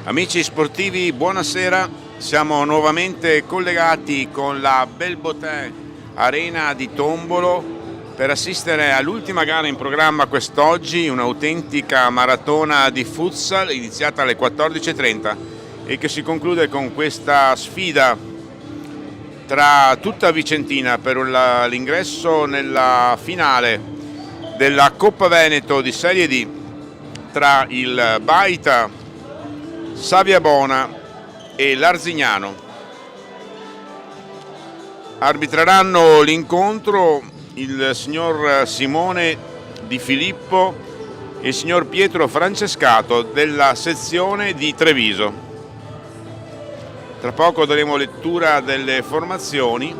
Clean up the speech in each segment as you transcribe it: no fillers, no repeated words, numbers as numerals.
Amici sportivi, buonasera. Siamo nuovamente collegati con la Belbotin Arena di Tombolo per assistere all'ultima gara in programma quest'oggi, un'autentica maratona di futsal iniziata alle 14:30 e che si conclude con questa sfida tra tutta Vicentina per l'ingresso nella finale della Coppa Veneto di Serie D tra il Baita Saviabona e l'Arzignano. Arbitreranno l'incontro il signor Simone Di Filippo e il signor Pietro Francescato della sezione di Treviso. Tra poco daremo lettura delle formazioni.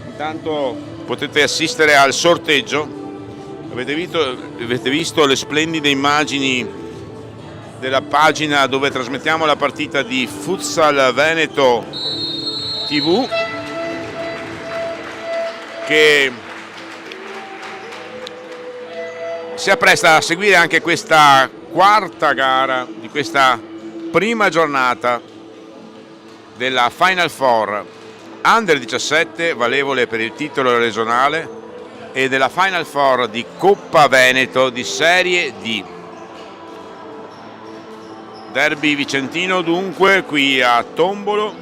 Intanto potete assistere al sorteggio. Avete visto le splendide immagini della pagina dove trasmettiamo la partita di Futsal Veneto TV, che si appresta a seguire anche questa quarta gara di questa prima giornata della Final Four Under 17 valevole per il titolo regionale e della Final Four di Coppa Veneto di Serie D. Derby vicentino dunque qui a Tombolo.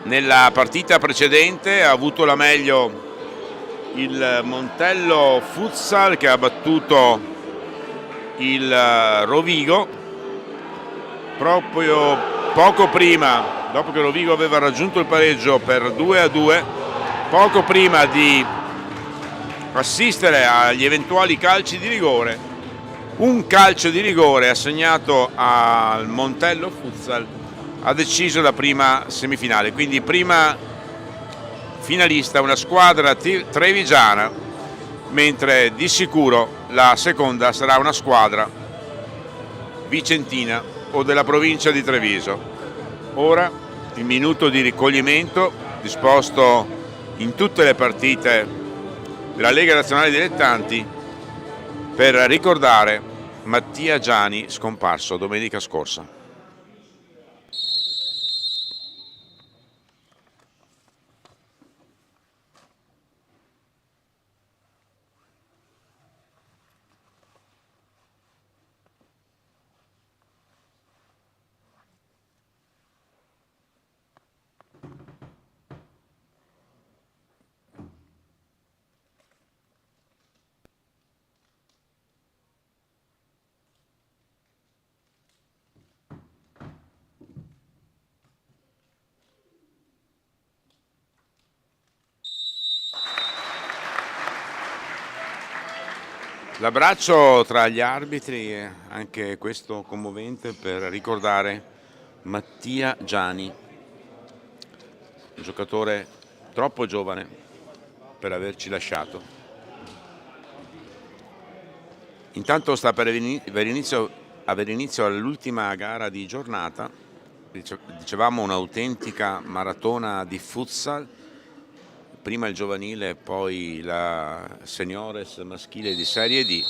Nella partita precedente ha avuto la meglio il Montello Futsal, che ha battuto il Rovigo proprio poco prima, dopo che Rovigo aveva raggiunto il pareggio per 2-2, poco prima di assistere agli eventuali calci di rigore. Un calcio di rigore assegnato al Montello Futsal ha deciso la prima semifinale, quindi prima finalista una squadra trevigiana, mentre di sicuro la seconda sarà una squadra vicentina o della provincia di Treviso. Ora il minuto di raccoglimento disposto in tutte le partite della Lega Nazionale Dilettanti per ricordare Mattia Giani, scomparso domenica scorsa. L'abbraccio tra gli arbitri è anche questo commovente per ricordare Mattia Giani, un giocatore troppo giovane per averci lasciato. Intanto sta per avere inizio all'ultima gara di giornata, dicevamo un'autentica maratona di futsal. Prima il giovanile, poi la seniores maschile di Serie D.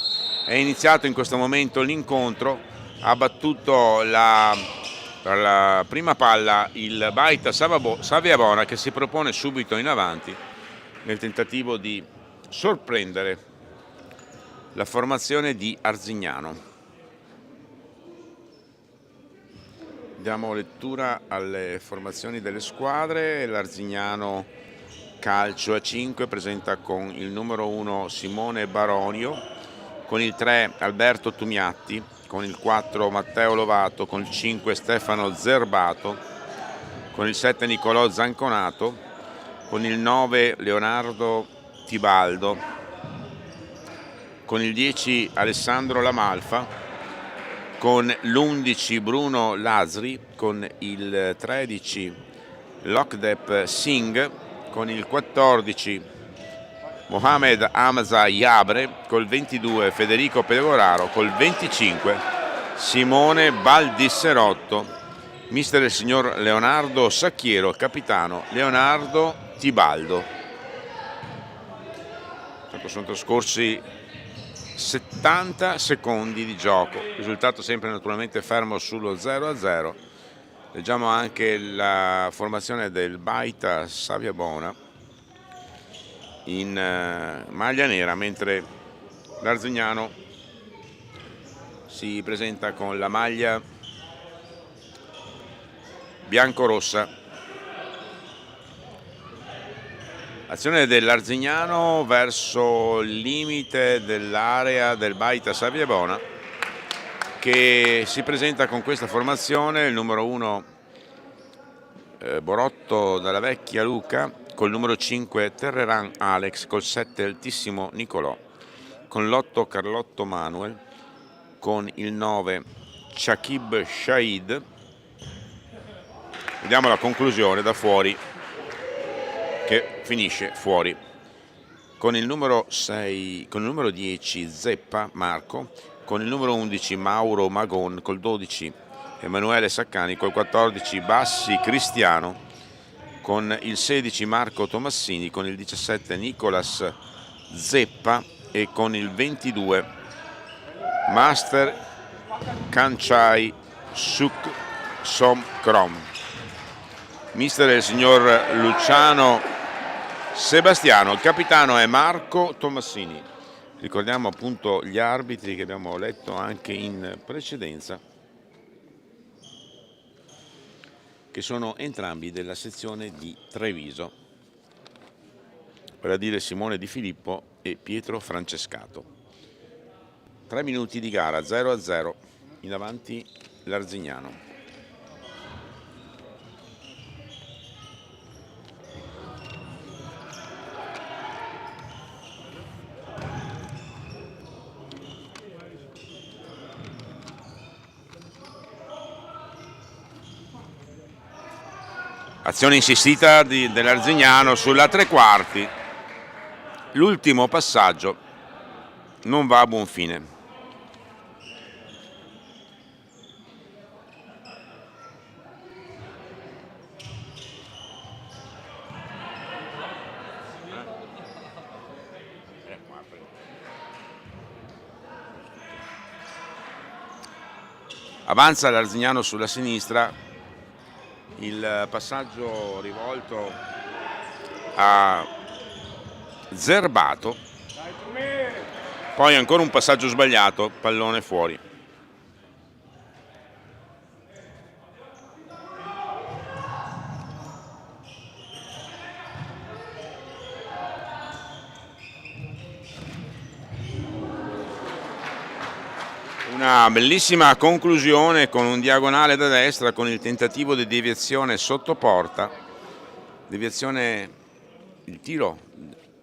È iniziato in questo momento l'incontro, ha battuto per la prima palla il Baita Saviabona, che si propone subito in avanti nel tentativo di sorprendere la formazione di Arzignano. Diamo lettura alle formazioni delle squadre. L'Arzignano calcio a 5 presenta con il numero 1 Simone Baronio, con il 3 Alberto Tumiatti, con il 4 Matteo Lovato, con il 5 Stefano Zerbato, con il 7 Nicolò Zanconato, con il 9 Leonardo Tibaldo, con il 10 Alessandro Lamalfa, con l'11 Bruno Lasri, con il 13 Lokdep Singh, con il 14 Mohamed Hamza Yabre, col 22 Federico Pegoraro, col 25 Simone Baldisserotto, mister il signor Leonardo Sacchiero, capitano Leonardo Tibaldo. Sono trascorsi 70 secondi di gioco, risultato sempre naturalmente fermo sullo 0-0. Leggiamo anche la formazione del Baita Saviabona in maglia nera, mentre l'Arzignano si presenta con la maglia bianco-rossa. Azione dell'Arzignano verso il limite dell'area del Baita Saviabona, che si presenta con questa formazione: il numero 1 Borotto dalla Vecchia Luca, col numero 5 Terreran Alex, col 7 Altissimo Nicolò, con l'8 Carlotto Manuel, con il 9 Shakib Shahid. Vediamo la conclusione da fuori, che finisce fuori, con il numero 6, con il numero 10 Zeppa Marco, con il numero 11 Mauro Magon, col 12 Emanuele Saccani, col 14 Bassi Cristiano, con il 16 Marco Tomassini, con il 17 Nicolas Zeppa e con il 22 Master Kanchai Suk Som Krom. Mister il signor Luciano Sebastiano, il capitano è Marco Tomassini. Ricordiamo appunto gli arbitri che abbiamo letto anche in precedenza, che sono entrambi della sezione di Treviso, per a dire Simone Di Filippo e Pietro Francescato. 3 minuti di gara, 0-0, in avanti l'Arzignano. Azione insistita dell'Arzignano sulla tre quarti. L'ultimo passaggio non va a buon fine. Avanza l'Arzignano sulla sinistra. Il passaggio rivolto a Zerbato, poi ancora un passaggio sbagliato, pallone fuori. Una bellissima conclusione con un diagonale da destra, con il tentativo di deviazione sotto porta, deviazione, il tiro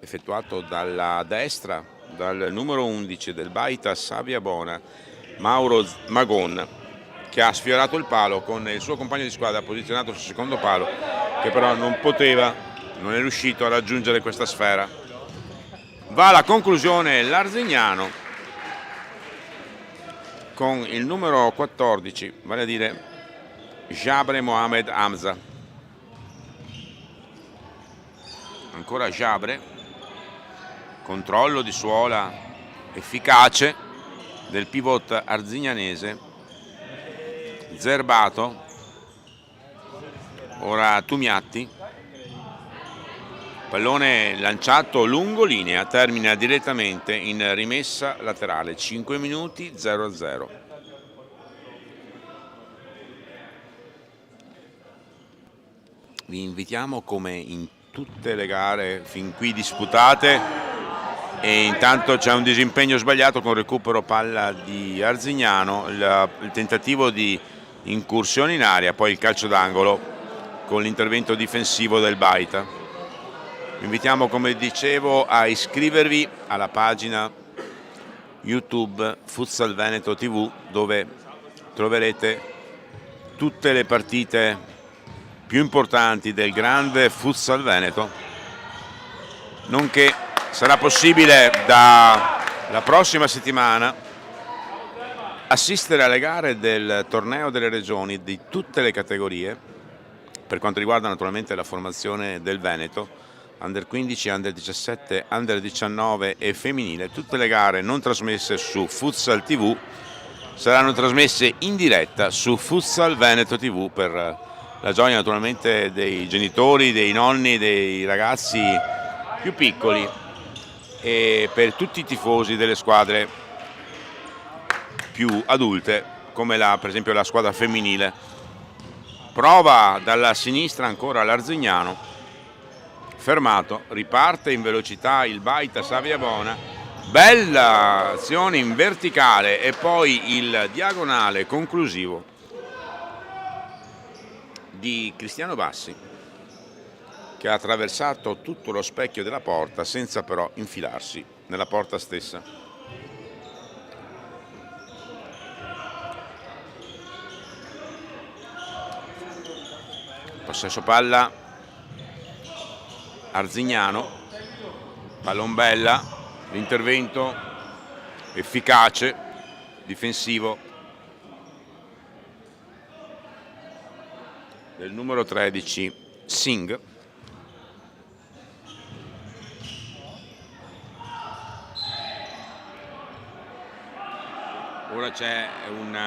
effettuato dalla destra dal numero 11 del Baita Saviabona, Mauro Magon, che ha sfiorato il palo con il suo compagno di squadra posizionato sul secondo palo, che però non è riuscito a raggiungere questa sfera. Va alla conclusione l'Arzignano con il numero 14, vale a dire Jabre Mohamed Hamza. Ancora Jabre, controllo di suola efficace del pivot arzignanese. Zerbato, ora Tumiatti, pallone lanciato lungo linea, termina direttamente in rimessa laterale, 5 minuti 0-0. Vi invitiamo, come in tutte le gare fin qui disputate, e intanto c'è un disimpegno sbagliato con recupero palla di Arzignano, il tentativo di incursione in area, poi il calcio d'angolo con l'intervento difensivo del Baita. Vi invitiamo, come dicevo, a iscrivervi alla pagina YouTube Futsal Veneto TV, dove troverete tutte le partite più importanti del grande Futsal Veneto, nonché sarà possibile dalla prossima settimana assistere alle gare del torneo delle regioni di tutte le categorie, per quanto riguarda naturalmente la formazione del Veneto, Under 15, Under 17, Under 19 e femminile. Tutte le gare non trasmesse su Futsal TV saranno trasmesse in diretta su Futsal Veneto TV, per la gioia naturalmente dei genitori, dei nonni, dei ragazzi più piccoli e per tutti i tifosi delle squadre più adulte, come per esempio la squadra femminile. Prova dalla sinistra ancora l'Arzignano, fermato, riparte in velocità il Baita Saviabona, bella azione in verticale e poi il diagonale conclusivo di Cristiano Bassi, che ha attraversato tutto lo specchio della porta senza però infilarsi nella porta stessa. Possesso palla Arzignano, pallon bella, l'intervento efficace, difensivo del numero 13 Singh. Ora c'è un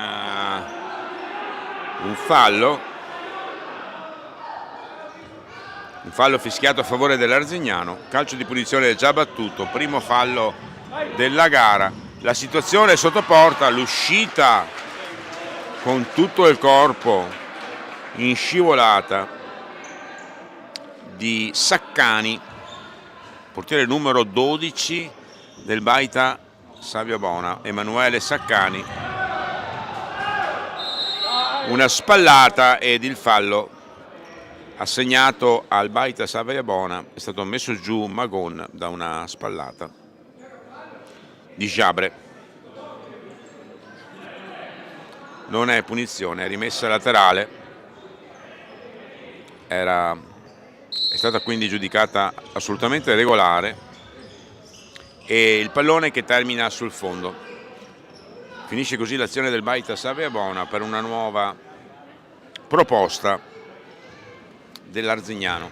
fallo fischiato a favore dell'Arzignano, calcio di punizione già battuto, primo fallo della gara. La situazione è sotto porta, l'uscita con tutto il corpo in scivolata di Saccani, portiere numero 12 del Baita Saviabona, Emanuele Saccani. Una spallata ed il fallo assegnato al Baita Saviabona, è stato messo giù Magon da una spallata di Jabre. Non è punizione, è rimessa laterale, è stata quindi giudicata assolutamente regolare e il pallone che termina sul fondo. Finisce così l'azione del Baita Saviabona per una nuova proposta dell'Arzignano.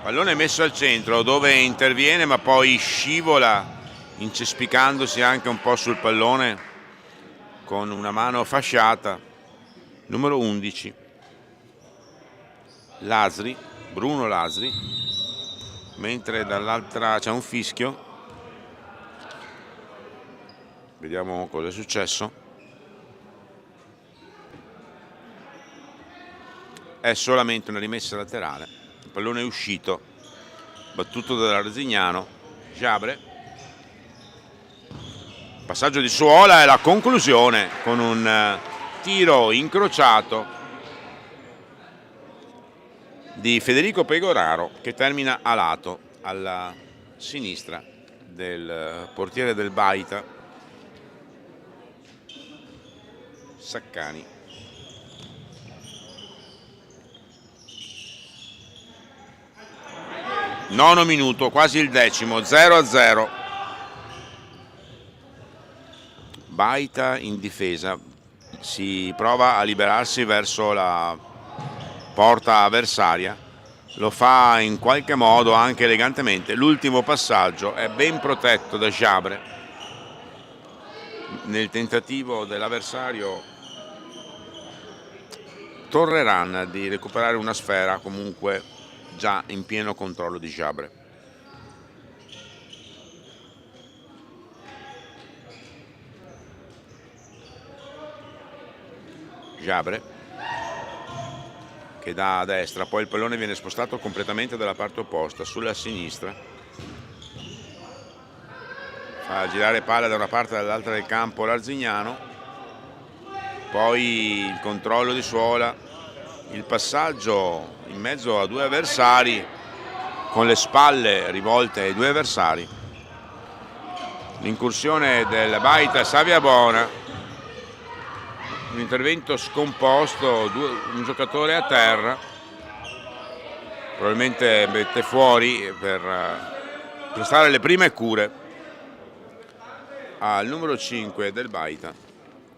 Pallone messo al centro dove interviene ma poi scivola, incespicandosi anche un po' sul pallone con una mano fasciata, numero 11 Lasri, Bruno Lasri, mentre dall'altra c'è un fischio. Vediamo cosa è successo. È solamente una rimessa laterale, il pallone è uscito, battuto dall'Arzignano. Jabre, passaggio di Suola e la conclusione con un tiro incrociato di Federico Pegoraro che termina a lato, alla sinistra del portiere del Baita Saccani. Nono minuto, quasi il decimo, 0-0. Baita in difesa, si prova a liberarsi verso la porta avversaria, lo fa in qualche modo anche elegantemente. L'ultimo passaggio è ben protetto da Jabre nel tentativo dell'avversario Torreran di recuperare una sfera, comunque già in pieno controllo di Jabre. Jabre che dà a destra, poi il pallone viene spostato completamente dalla parte opposta, sulla sinistra, fa girare palla da una parte e dall'altra del campo l'Arzignano, poi il controllo di Suola, il passaggio in mezzo a due avversari con le spalle rivolte ai due avversari, l'incursione del Baita Saviabona, un intervento scomposto, un giocatore a terra, probabilmente mette fuori per prestare le prime cure al numero 5 del Baita,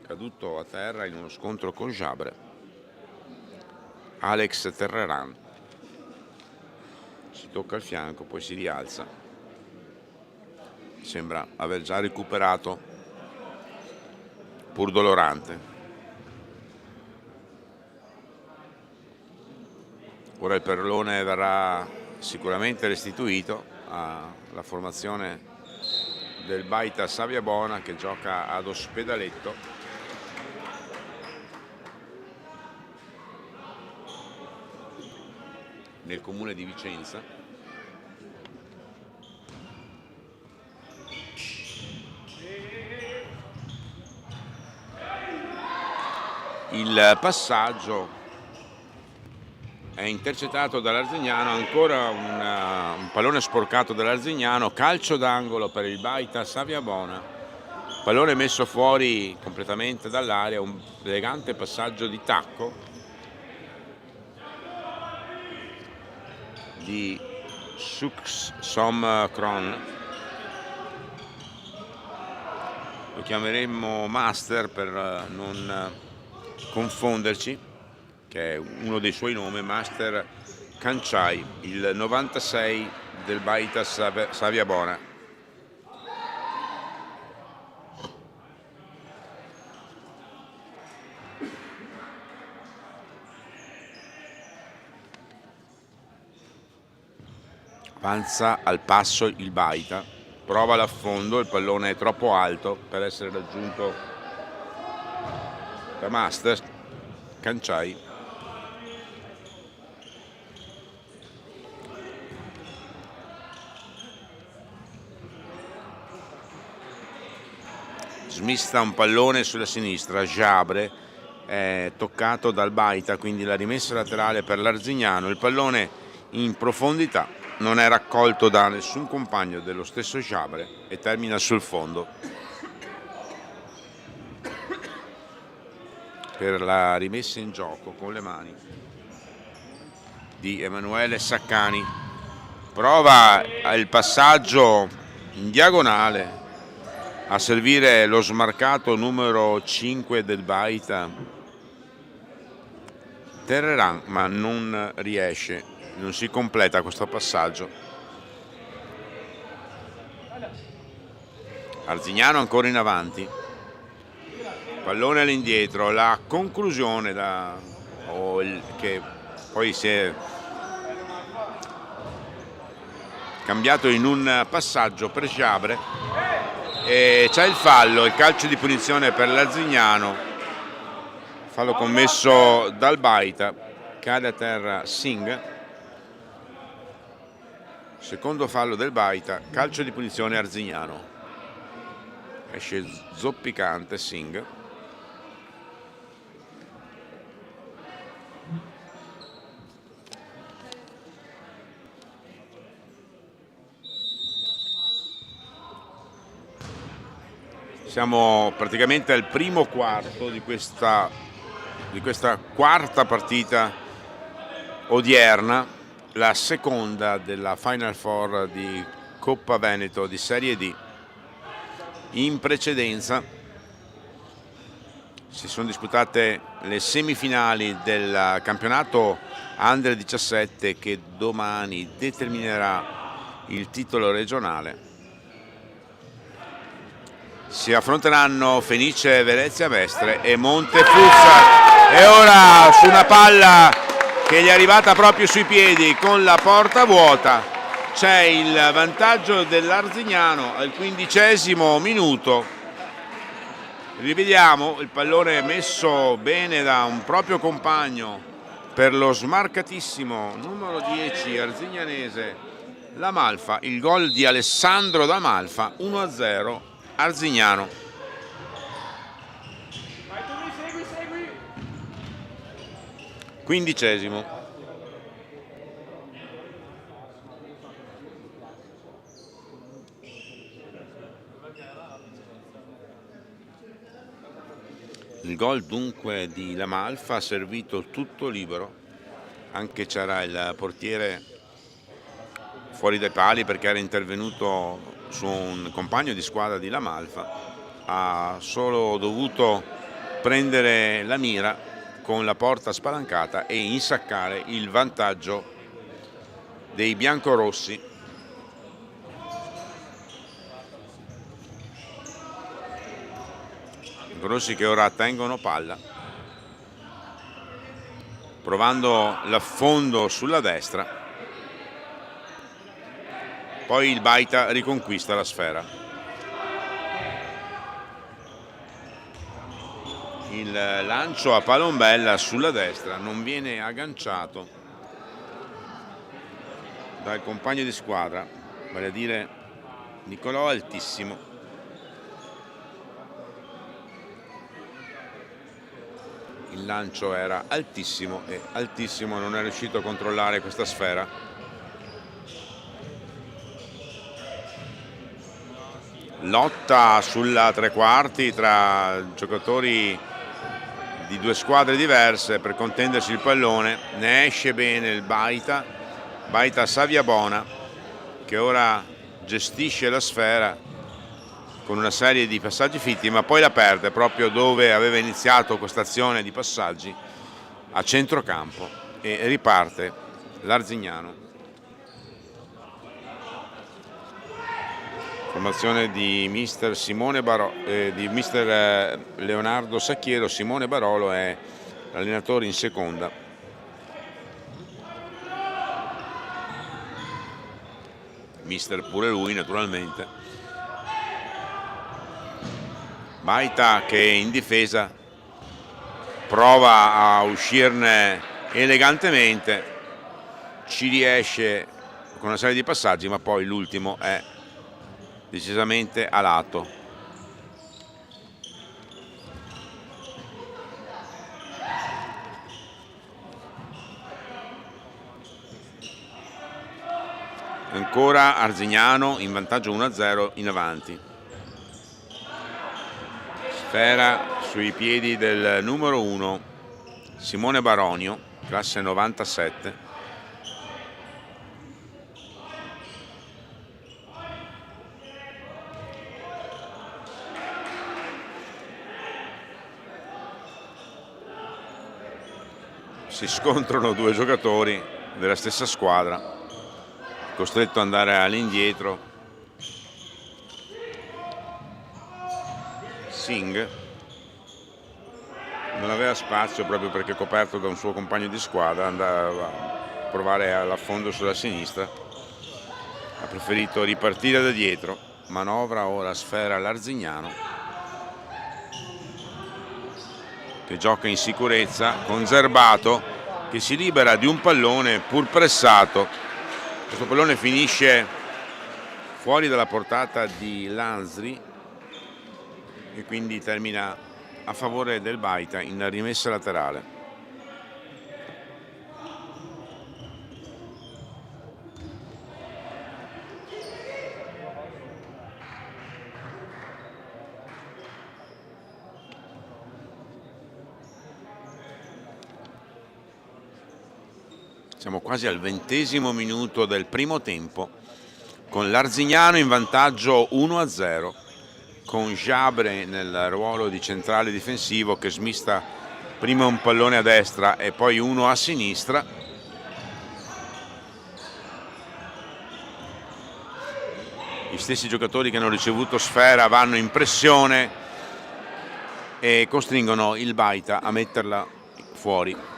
caduto a terra in uno scontro con Jabre, Alex Terreran. Si tocca il fianco, poi si rialza, sembra aver già recuperato, pur dolorante. Ora il pallone verrà sicuramente restituito alla formazione del Baita Saviabona, che gioca ad Ospedaletto. Nel comune di Vicenza. Il passaggio è intercettato dall'Arzignano, ancora un pallone sporcato dall'Arzignano, calcio d'angolo per il Baita Saviabona, pallone messo fuori completamente dall'area, un elegante passaggio di tacco di Sux Som Kron, lo chiameremmo Master per non confonderci, che è uno dei suoi nomi, Master Kanchai, il 96 del Baita Saviabona. Avanza al passo il Baita, prova l'affondo, il pallone è troppo alto per essere raggiunto da Master Kanchai. Smista un pallone sulla sinistra, Jabre è toccato dal Baita, quindi la rimessa laterale per l'Arzignano, il pallone in profondità non è raccolto da nessun compagno dello stesso Jabre e termina sul fondo per la rimessa in gioco con le mani di Emanuele Saccani. Prova il passaggio in diagonale a servire lo smarcato numero 5 del Baita Terreran, ma non riesce, non si completa questo passaggio. Arzignano ancora in avanti, pallone all'indietro, la conclusione che poi si è cambiato in un passaggio per Jabre. E c'è il fallo, il calcio di punizione per l'Arzignano, fallo commesso dal Baita, cade a terra Singh, secondo fallo del Baita, calcio di punizione Arzignano, esce zoppicante Singh. Siamo praticamente al primo quarto di questa quarta partita odierna, la seconda della Final Four di Coppa Veneto di Serie D. In precedenza si sono disputate le semifinali del campionato Under 17 che domani determinerà il titolo regionale. Si affronteranno Fenice Venezia Mestre e Montefuzza, e ora su una palla che gli è arrivata proprio sui piedi con la porta vuota c'è il vantaggio dell'Arzignano al 15° minuto. Rivediamo il pallone messo bene da un proprio compagno per lo smarcatissimo numero 10 arzignanese Lamalfa, il gol di Alessandro Damalfa, 1-0 Arzignano. Quindicesimo. Il gol dunque di Lamalfa, servito tutto libero anche c'era il portiere fuori dai pali perché era intervenuto su un compagno di squadra di La Malfa, ha solo dovuto prendere la mira con la porta spalancata e insaccare il vantaggio dei biancorossi. Biancorossi che ora tengono palla, provando l'affondo sulla destra. Poi il Baita riconquista la sfera. Il lancio a palombella sulla destra non viene agganciato dal compagno di squadra, vale a dire Nicolò Altissimo. Il lancio era altissimo e Altissimo non è riuscito a controllare questa sfera. Lotta sulla tre quarti tra giocatori di due squadre diverse per contendersi il pallone. Ne esce bene il Baita Saviabona, che ora gestisce la sfera con una serie di passaggi fitti, ma poi la perde proprio dove aveva iniziato questa azione di passaggi, a centrocampo, e riparte l'Arzignano. Formazione di mister Leonardo Sacchiero. Simone Barolo è l'allenatore in seconda. Mister pure lui, naturalmente. Baita che in difesa prova a uscirne elegantemente, ci riesce con una serie di passaggi, ma poi l'ultimo è decisamente a lato. Ancora Arzignano in vantaggio 1-0 in avanti. Sfera sui piedi del numero 1 Simone Baronio, classe 97. Si scontrano due giocatori della stessa squadra, costretto ad andare all'indietro Singh. Non aveva spazio proprio perché coperto da un suo compagno di squadra, andava a provare all'affondo sulla sinistra, ha preferito ripartire da dietro. Manovra ora sfera all'Arzignano, che gioca in sicurezza con Zerbato, che si libera di un pallone pur pressato. Questo pallone finisce fuori dalla portata di Lansri e quindi termina a favore del Baita in rimessa laterale. Siamo quasi al 20° minuto del primo tempo, con l'Arzignano in vantaggio 1-0, con Jabre nel ruolo di centrale difensivo che smista prima un pallone a destra e poi uno a sinistra. Gli stessi giocatori che hanno ricevuto sfera vanno in pressione e costringono il Baita a metterla fuori.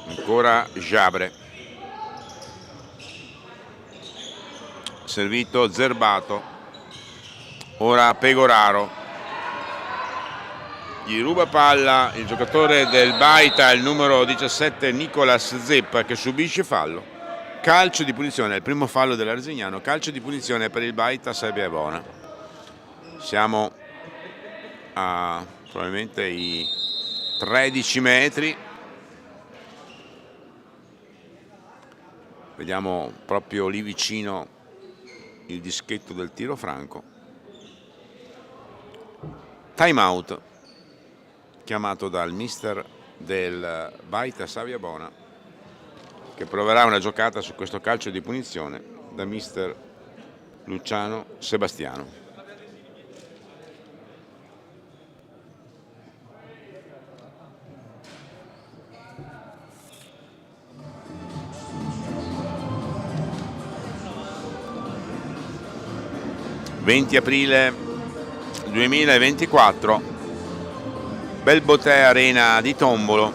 Ancora Jabre, servito Zerbato, ora Pegoraro, gli ruba palla il giocatore del Baita, il numero 17 Nicolas Zeppa, che subisce fallo, calcio di punizione, il primo fallo dell'Arzignano, calcio di punizione per il Baita Saviabona. Siamo a probabilmente i 13 metri. Vediamo proprio lì vicino il dischetto del tiro franco. time out chiamato dal mister del Baita Saviabona, che proverà una giocata su questo calcio di punizione da mister Luciano Sebastiano. (20 aprile 2024) Belboté Arena di Tombolo,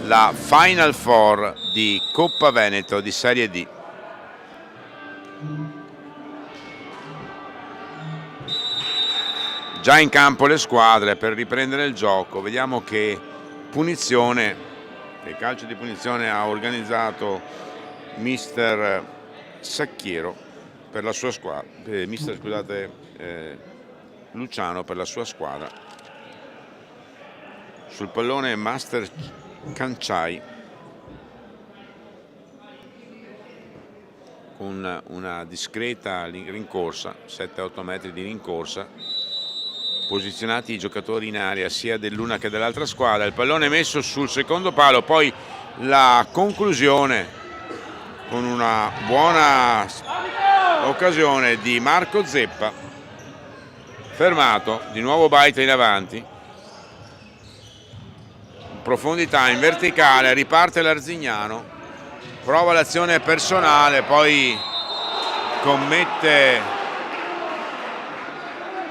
la Final Four di Coppa Veneto di Serie D. Già in campo le squadre per riprendere il gioco. Vediamo che calcio di punizione ha organizzato mister Sacchiero per la sua squadra, Luciano per la sua squadra. Sul pallone Master Canciai con una discreta rincorsa, 7-8 metri di rincorsa, posizionati i giocatori in area sia dell'una che dell'altra squadra. Il pallone messo sul secondo palo, poi la conclusione con una buona occasione di Marco Zeppa, fermato, di nuovo Baita in avanti, in profondità, in verticale, riparte l'Arzignano, prova l'azione personale, poi commette,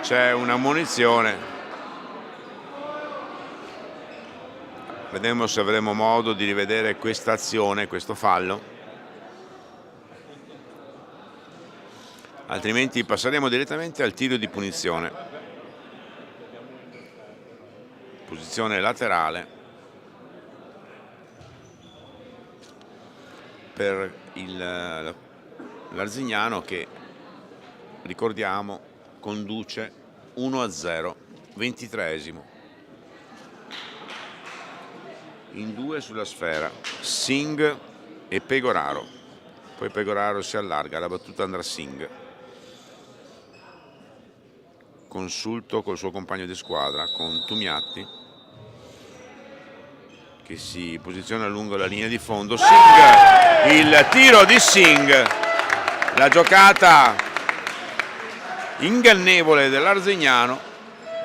c'è una munizione. Vedremo se avremo modo di rivedere questa azione, questo fallo. Altrimenti passeremo direttamente al tiro di punizione. Posizione laterale per l'Arzignano, che, ricordiamo, conduce 1-0, 23esimo. In due sulla sfera, Singh e Pegoraro. Poi Pegoraro si allarga, la battuta andrà a Singh. Consulto col suo compagno di squadra, con Tumiatti, che si posiziona lungo la linea di fondo. Singh, il tiro di Singh, la giocata ingannevole dell'Arzignano.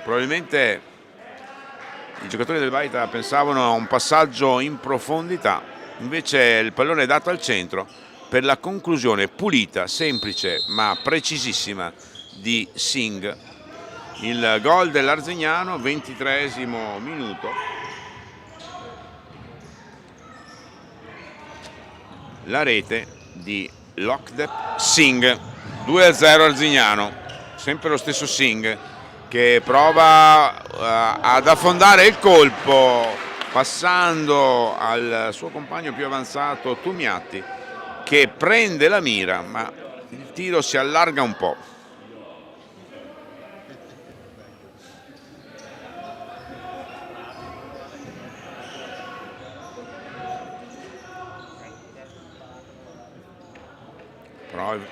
Probabilmente i giocatori del Baita pensavano a un passaggio in profondità, invece il pallone è dato al centro per la conclusione pulita, semplice ma precisissima di Singh. Il gol dell'Arzignano, 23esimo minuto. La rete di Lokdep Singh, 2-0 Arzignano. Sempre lo stesso Singh che prova ad affondare il colpo passando al suo compagno più avanzato Tumiatti, che prende la mira, ma il tiro si allarga un po'.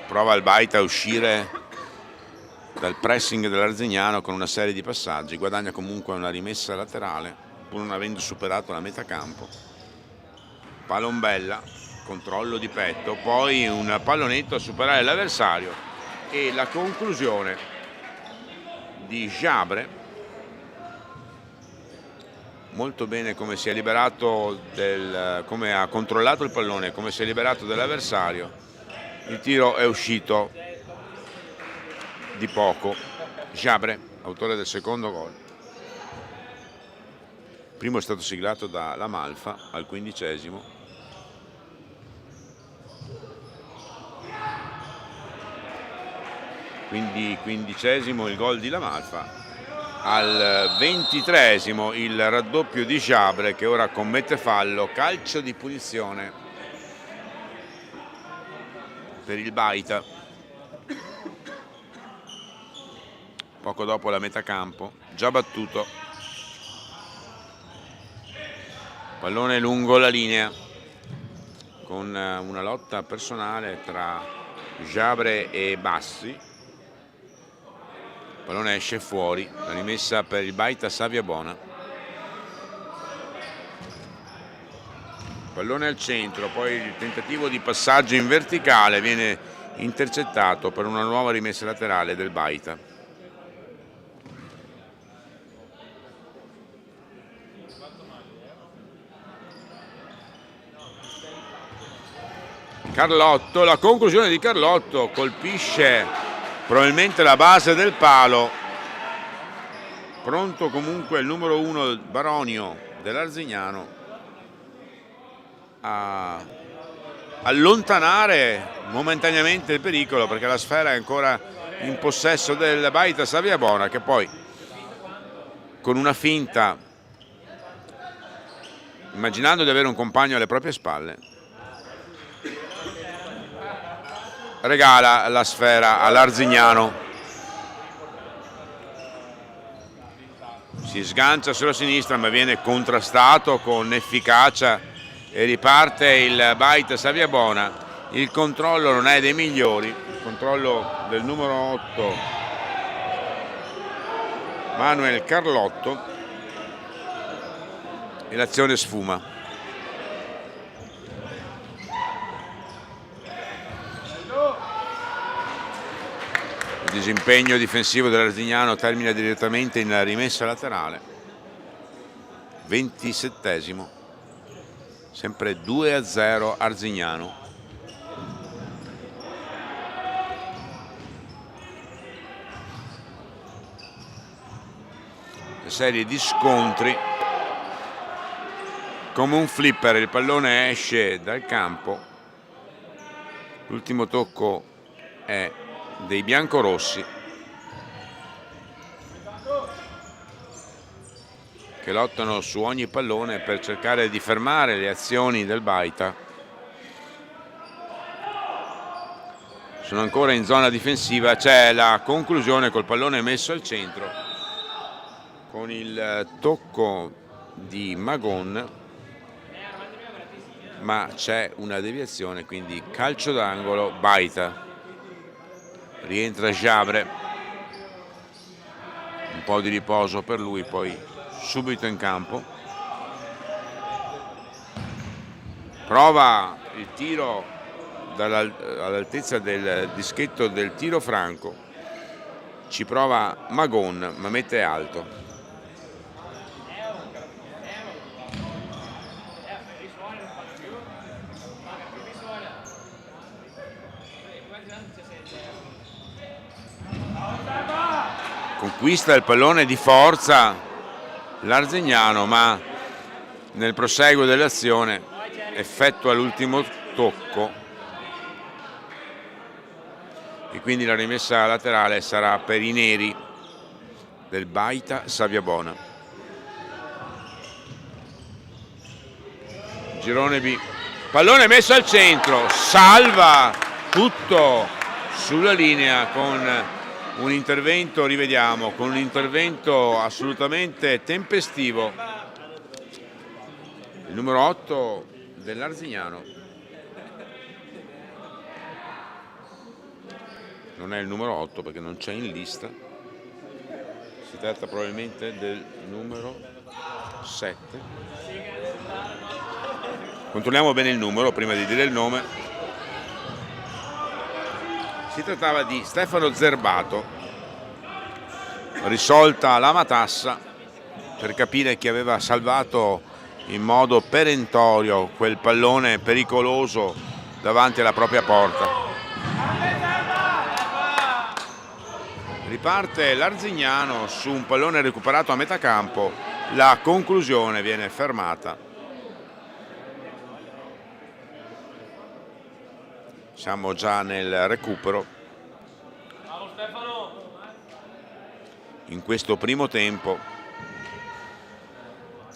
Prova il Baita a uscire dal pressing dell'Arzignano con una serie di passaggi, guadagna comunque una rimessa laterale pur non avendo superato la metà campo. Palombella, controllo di petto, poi un pallonetto a superare l'avversario e la conclusione di Jabre. Molto bene come si è liberato come ha controllato il pallone, come si è liberato dell'avversario. Il tiro è uscito di poco. Jabre, autore del secondo gol. Il primo è stato siglato da La Malfa al 15esimo. Quindi 15esimo il gol di La Malfa. Al 23esimo il raddoppio di Jabre, che ora commette fallo. Calcio di punizione per il Baita. Poco dopo la metà campo, già battuto. Pallone lungo la linea con una lotta personale tra Jabre e Bassi. pallone esce fuori, la rimessa per il Baita Saviabona. Pallone al centro, poi il tentativo di passaggio in verticale viene intercettato per una nuova rimessa laterale del Baita. Carlotto, la conclusione di Carlotto colpisce probabilmente la base del palo. Pronto comunque il numero 1 Baronio dell'Arzignano a allontanare momentaneamente il pericolo, perché la sfera è ancora in possesso del Baita Saviabona, che poi con una finta, immaginando di avere un compagno alle proprie spalle, regala la sfera all'Arzignano. Si sgancia sulla sinistra, ma viene contrastato con efficacia e riparte il Baita Saviabona. Il controllo non è dei migliori, il controllo del numero 8 Manuel Carlotto, e l'azione sfuma. Il disimpegno difensivo dell'Arzignano termina direttamente in rimessa laterale. 27esimo, sempre 2-0 Arzignano. Una serie di scontri, come un flipper, il pallone esce dal campo, l'ultimo tocco è dei biancorossi, che lottano su ogni pallone per cercare di fermare le azioni del Baita. Sono ancora in zona difensiva, c'è la conclusione col pallone messo al centro, con il tocco di Magon, ma c'è una deviazione, quindi calcio d'angolo Baita. Rientra Jabre, un po' di riposo per lui, poi subito in campo. Prova il tiro all'altezza del dischetto del tiro franco, ci prova Magon, ma mette alto. Conquista il pallone di forza l'Arzignano, ma nel proseguo dell'azione effettua l'ultimo tocco e quindi la rimessa laterale sarà per i neri del Baita Saviabona. Girone B, pallone messo al centro, salva tutto sulla linea con un intervento, rivediamo, con un intervento assolutamente tempestivo. Il numero 8 dell'Arzignano, non è il numero 8 perché non c'è in lista, si tratta probabilmente del numero 7. Controlliamo bene il numero prima di dire il nome. Si trattava di Stefano Zerbato. Risolta la matassa per capire chi aveva salvato in modo perentorio quel pallone pericoloso davanti alla propria porta. Riparte l'Arzignano su un pallone recuperato a metà campo, la conclusione viene fermata. Siamo già nel recupero. In questo primo tempo,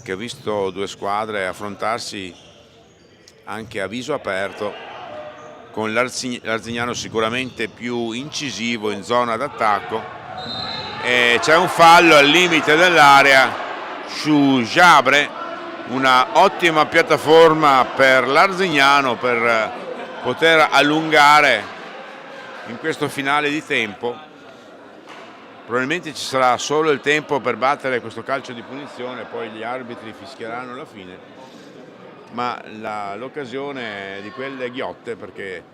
che ha visto due squadre affrontarsi anche a viso aperto, con l'Arzignano sicuramente più incisivo in zona d'attacco, e c'è un fallo al limite dell'area su Jabre, una ottima piattaforma per l'Arzignano per poter allungare in questo finale di tempo. Probabilmente ci sarà solo il tempo per battere questo calcio di punizione, poi gli arbitri fischieranno alla fine, ma l'occasione di quelle ghiotte, perché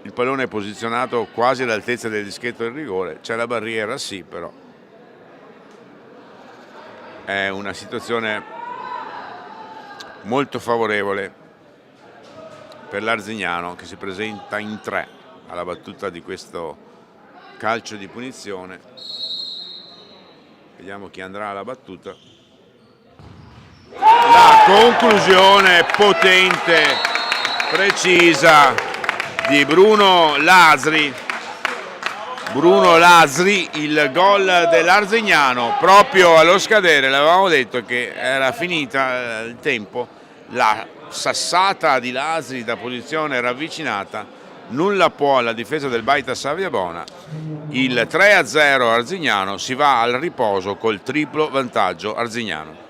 il pallone è posizionato quasi all'altezza del dischetto del rigore, c'è la barriera sì, però è una situazione molto favorevole per l'Arzignano, che si presenta in 3 alla battuta di questo calcio di punizione. Vediamo chi andrà alla battuta. La conclusione potente, precisa di Bruno Lasri. Bruno Lasri, il gol dell'Arzignano proprio allo scadere. L'avevamo detto che era finita il tempo, la sassata di Lasri da posizione ravvicinata, nulla può alla difesa del Baita Saviabona. Il 3-0 Arzignano, si va al riposo col triplo vantaggio Arzignano.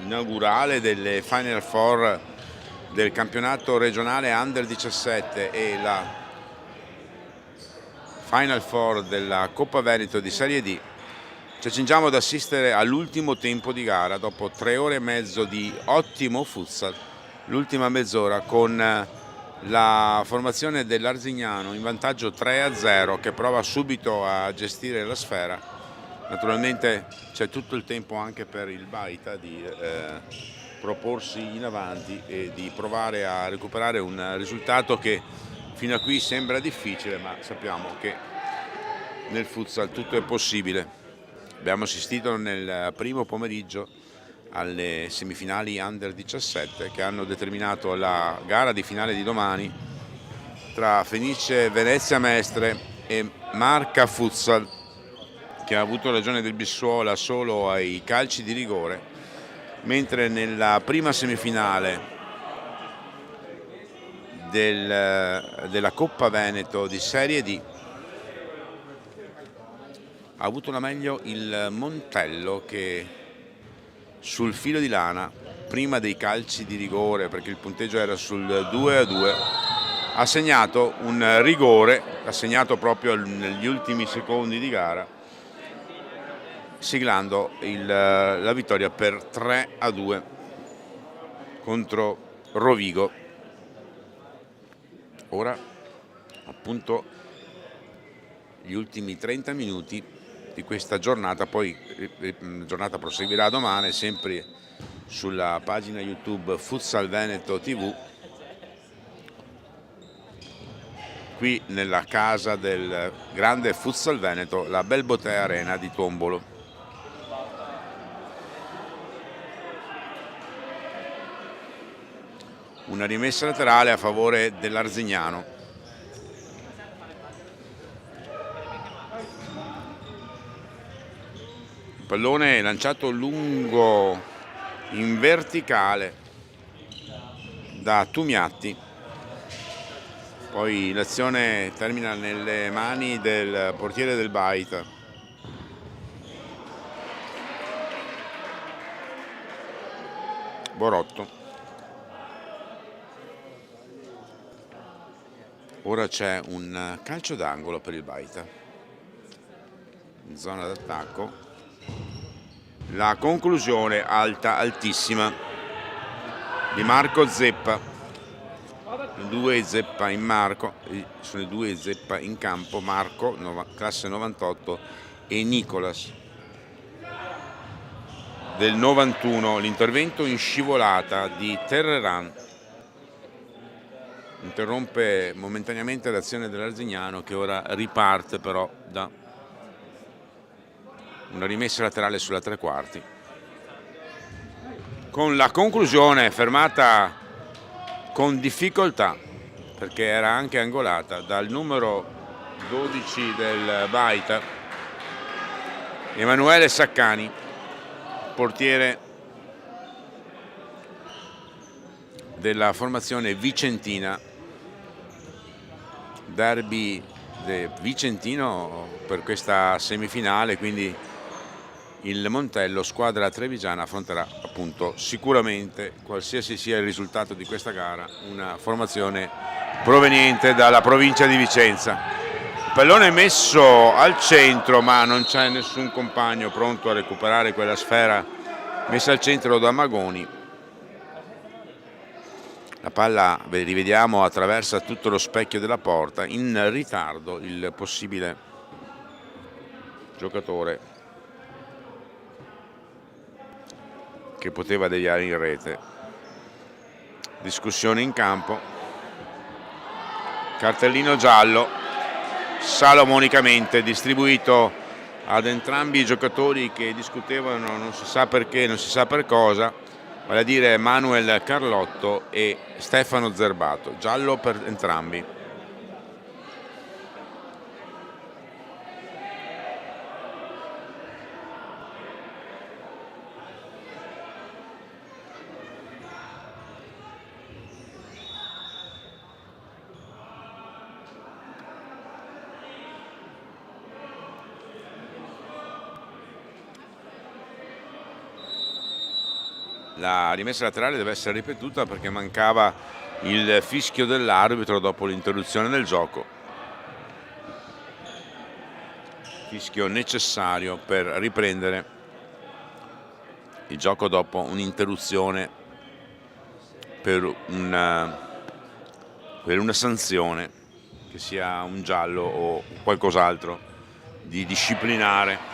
inaugurale delle Final Four del campionato regionale Under 17 e la Final Four della Coppa Veneto di Serie D, ci accingiamo ad assistere all'ultimo tempo di gara dopo 3 ore e mezzo di ottimo futsal. L'ultima mezz'ora con la formazione dell'Arzignano in vantaggio 3-0, che prova subito a gestire la sfera. Naturalmente c'è tutto il tempo anche per il Baita di proporsi in avanti e di provare a recuperare un risultato che fino a qui sembra difficile, ma sappiamo che nel futsal tutto è possibile. Abbiamo assistito nel primo pomeriggio alle semifinali Under 17 che hanno determinato la gara di finale di domani tra Fenice Venezia Mestre e Marca Futsal, che ha avuto ragione del Bissuola solo ai calci di rigore, mentre nella prima semifinale della Coppa Veneto di Serie D ha avuto la meglio il Montello, che sul filo di lana, prima dei calci di rigore, perché il punteggio era sul 2-2, ha segnato un rigore, ha segnato proprio negli ultimi secondi di gara, siglando la vittoria per 3-2 contro Rovigo. Ora appunto gli ultimi 30 minuti di questa giornata, poi la giornata proseguirà domani sempre sulla pagina YouTube Futsal Veneto TV, qui nella casa del grande Futsal Veneto, la Belbotea Arena di Tombolo. Una rimessa laterale a favore dell'Arzignano. Il pallone è lanciato lungo in verticale da Tumiatti, poi l'azione termina nelle mani del portiere del Baita. Borotto. Ora c'è un calcio d'angolo per il Baita in zona d'attacco. La conclusione alta, altissima, di Marco Zeppa. Due Zeppa in Marco, sono i due Zeppa in campo, Marco, classe 98, e Nicolas del 91. L'intervento in scivolata di Terreran interrompe momentaneamente l'azione dell'Arzignano, che ora riparte però da una rimessa laterale sulla tre quarti, con la conclusione fermata con difficoltà, perché era anche angolata, dal numero 12 del Baita, Emanuele Saccani, portiere della formazione vicentina. Derby vicentino per questa semifinale, quindi il Montello, squadra trevigiana, affronterà appunto sicuramente, qualsiasi sia il risultato di questa gara, una formazione proveniente dalla provincia di Vicenza. Il pallone è messo al centro, ma non c'è nessun compagno pronto a recuperare quella sfera messa al centro da Magoni. La palla, rivediamo, attraversa tutto lo specchio della porta. In ritardo il possibile giocatore che poteva deviare in rete. Discussione in campo, cartellino giallo salomonicamente distribuito ad entrambi i giocatori che discutevano, non si sa perché, non si sa per cosa, vale a dire Manuel Carlotto e Stefano Zerbato. Giallo per entrambi. la rimessa laterale deve essere ripetuta perché mancava il fischio dell'arbitro dopo l'interruzione del gioco. Fischio necessario per riprendere il gioco dopo un'interruzione per una sanzione, che sia un giallo o qualcos'altro di disciplinare.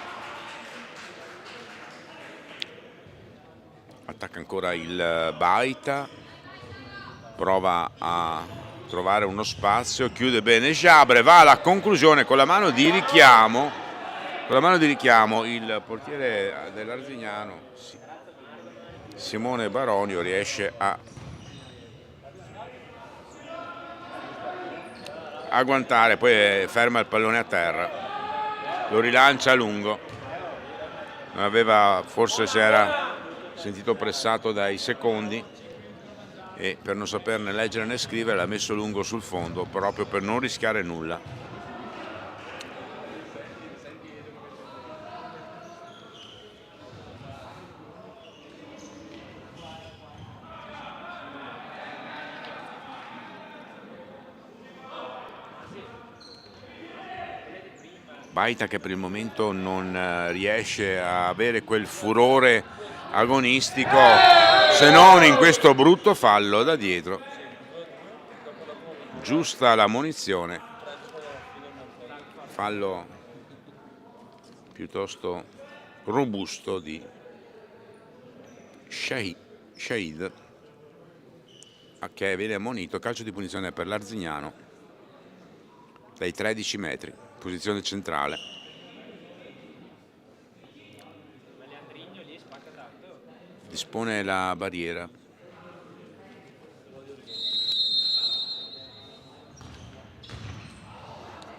Attacca ancora il Baita, prova a trovare uno spazio, chiude bene Jabre, va alla conclusione con la mano di richiamo. Con la mano di richiamo il portiere dell'Arzignano, Simone Baronio, riesce a agguantare, poi ferma il pallone a terra, lo rilancia a lungo. Non aveva, forse si era sentito pressato dai secondi e per non saperne leggere né scrivere l'ha messo lungo sul fondo proprio per non rischiare nulla. Baita che per il momento non riesce a avere quel furore agonistico, se non in questo brutto fallo da dietro. Giusta la munizione, fallo piuttosto robusto di Shahid, che viene ammonito. Calcio di punizione per l'Arzignano dai 13 metri, posizione centrale. Dispone la barriera.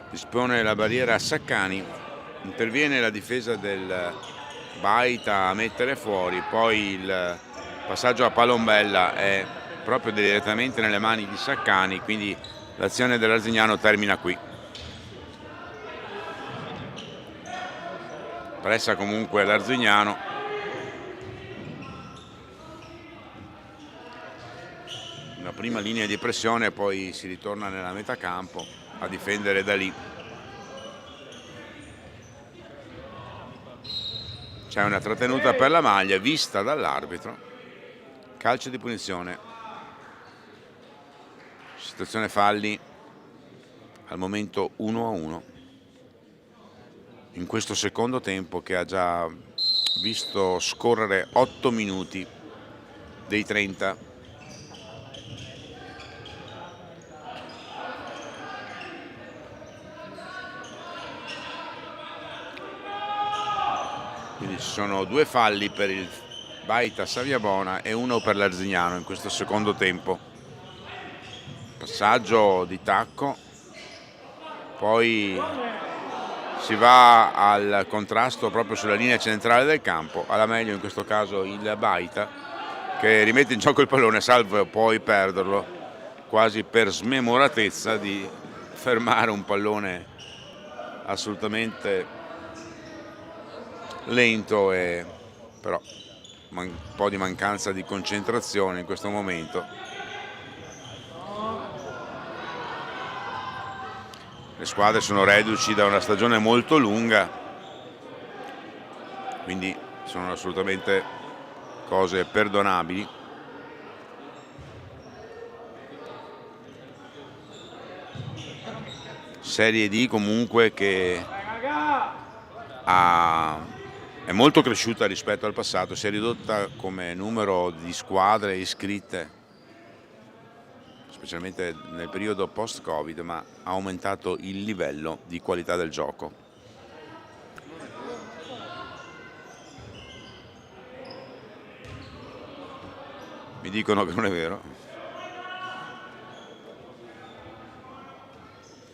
Dispone la barriera Saccani, interviene la difesa del Baita a mettere fuori, poi il passaggio a Palombella è proprio direttamente nelle mani di Saccani, quindi l'azione dell'Arzignano termina qui. Pressa comunque l'Arzignano. Una prima linea di pressione, poi si ritorna nella metà campo a difendere da lì. C'è una trattenuta per la maglia vista dall'arbitro. Calcio di punizione. Situazione falli al momento 1-1. In questo secondo tempo che ha già visto scorrere 8 minuti dei 30. Quindi ci sono 2 falli per il Baita Saviabona e 1 per l'Arzignano in questo secondo tempo. Passaggio di tacco, poi si va al contrasto proprio sulla linea centrale del campo, alla meglio in questo caso il Baita, che rimette in gioco il pallone, salvo poi perderlo quasi per smemoratezza di fermare un pallone assolutamente lento, e però un po' di mancanza di concentrazione in questo momento. Le squadre sono reduci da una stagione molto lunga, quindi sono assolutamente cose perdonabili. Serie D comunque che è molto cresciuta rispetto al passato, si è ridotta come numero di squadre iscritte, specialmente nel periodo post-Covid, ma ha aumentato il livello di qualità del gioco. Mi dicono che non è vero.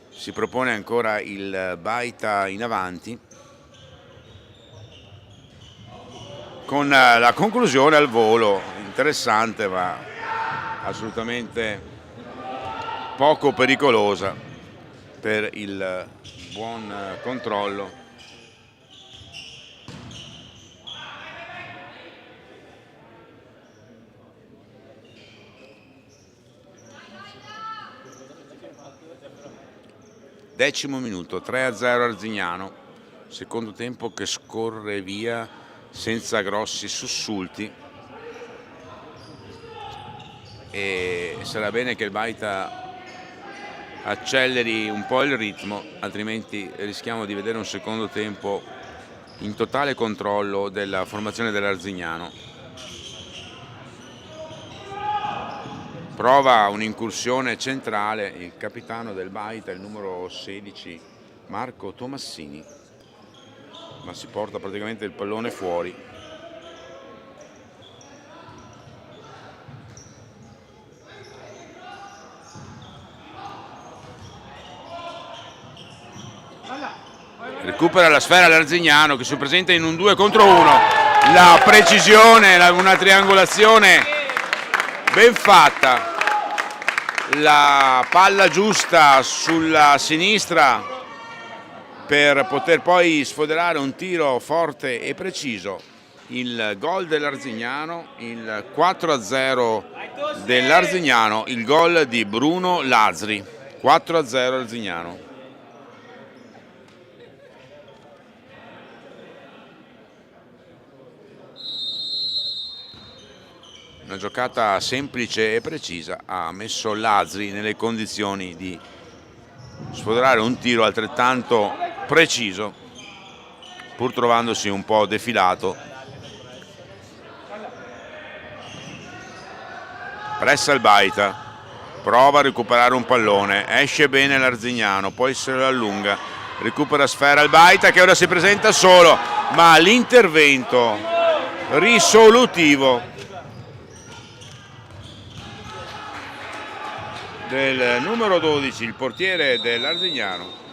Si propone ancora il Baita in avanti, con la conclusione al volo, interessante ma assolutamente poco pericolosa per il buon controllo. 10° minuto, 3-0 Arzignano, secondo tempo che scorre via senza grossi sussulti, e sarà bene che il Baita acceleri un po' il ritmo, altrimenti rischiamo di vedere un secondo tempo in totale controllo della formazione dell'Arzignano. Prova un'incursione centrale il capitano del Baita, il numero 16 Marco Tomassini, ma si porta praticamente il pallone fuori. Recupera la sfera l'Arzignano, che si presenta in un 2 contro 1. La precisione, una triangolazione ben fatta, la palla giusta sulla sinistra per poter poi sfoderare un tiro forte e preciso. Il gol dell'Arzignano, il 4-0 dell'Arzignano, il gol di Bruno Lazri. 4-0 Arzignano. Una giocata semplice e precisa ha messo Lazri nelle condizioni di sfoderare un tiro altrettanto preciso, pur trovandosi un po' defilato. Pressa il Baita, prova a recuperare un pallone, esce bene l'Arzignano, poi se lo allunga, recupera sfera il Baita, che ora si presenta solo, ma l'intervento risolutivo del numero 12, il portiere dell'Arzignano.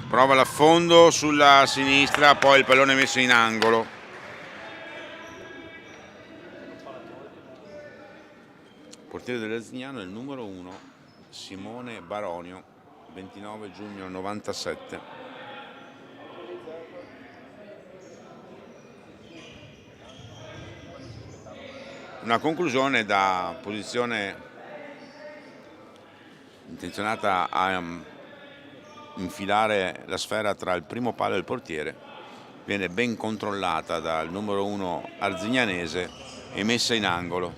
Prova l'affondo sulla sinistra, poi il pallone messo in angolo. Portiere dell'Arzignano è il numero 1, Simone Baronio, 29 giugno 97. Una conclusione da posizione intenzionata a infilare la sfera tra il primo palo e il portiere, viene ben controllata dal numero 1 arzignanese e messa in angolo.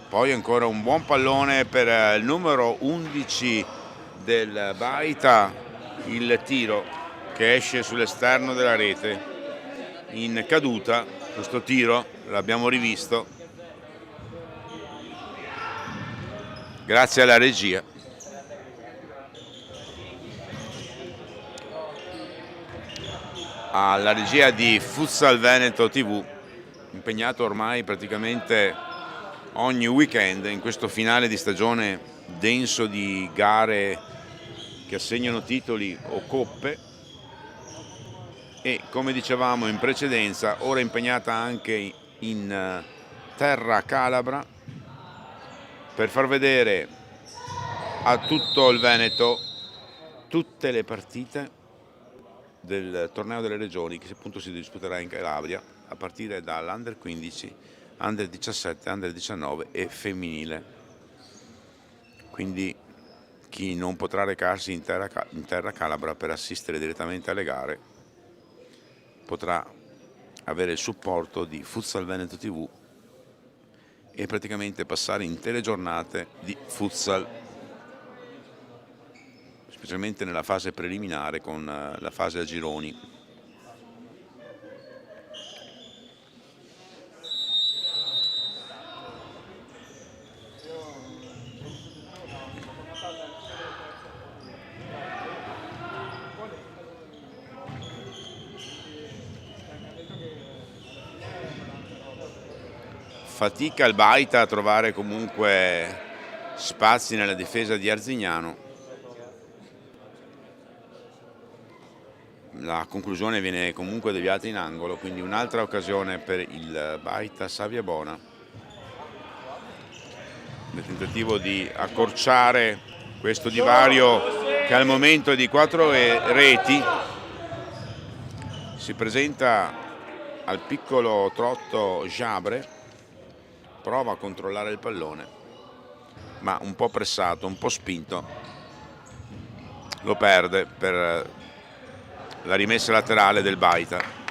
Poi ancora un buon pallone per il numero 11 del Baita, il tiro che esce sull'esterno della rete in caduta. Questo tiro l'abbiamo rivisto grazie alla regia. Alla regia di Futsal Veneto TV, impegnato ormai praticamente ogni weekend in questo finale di stagione denso di gare che assegnano titoli o coppe, e come dicevamo in precedenza ora impegnata anche in terra calabra per far vedere a tutto il Veneto tutte le partite del torneo delle regioni che appunto si disputerà in Calabria a partire dall'Under 15, Under 17, Under 19 e femminile. Quindi chi non potrà recarsi in terra calabra per assistere direttamente alle gare potrà avere il supporto di Futsal Veneto TV e praticamente passare intere giornate di futsal, specialmente nella fase preliminare con la fase a gironi. Fatica il Baita a trovare comunque spazi nella difesa di Arzignano. la conclusione viene comunque deviata in angolo, quindi un'altra occasione per il Baita Saviabona nel tentativo di accorciare questo divario che al momento è di 4 reti. Si presenta al piccolo trotto Jabre, prova a controllare il pallone, ma un po' pressato, un po' spinto, lo perde per la rimessa laterale del Baita.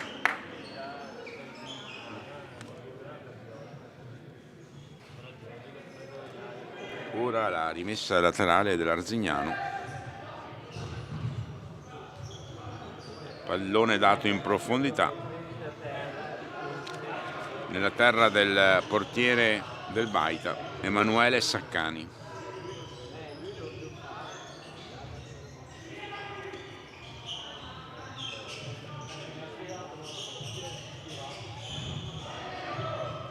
Ora la rimessa laterale dell'Arzignano, pallone dato in profondità nella terra del portiere del Baita, Emanuele Saccani.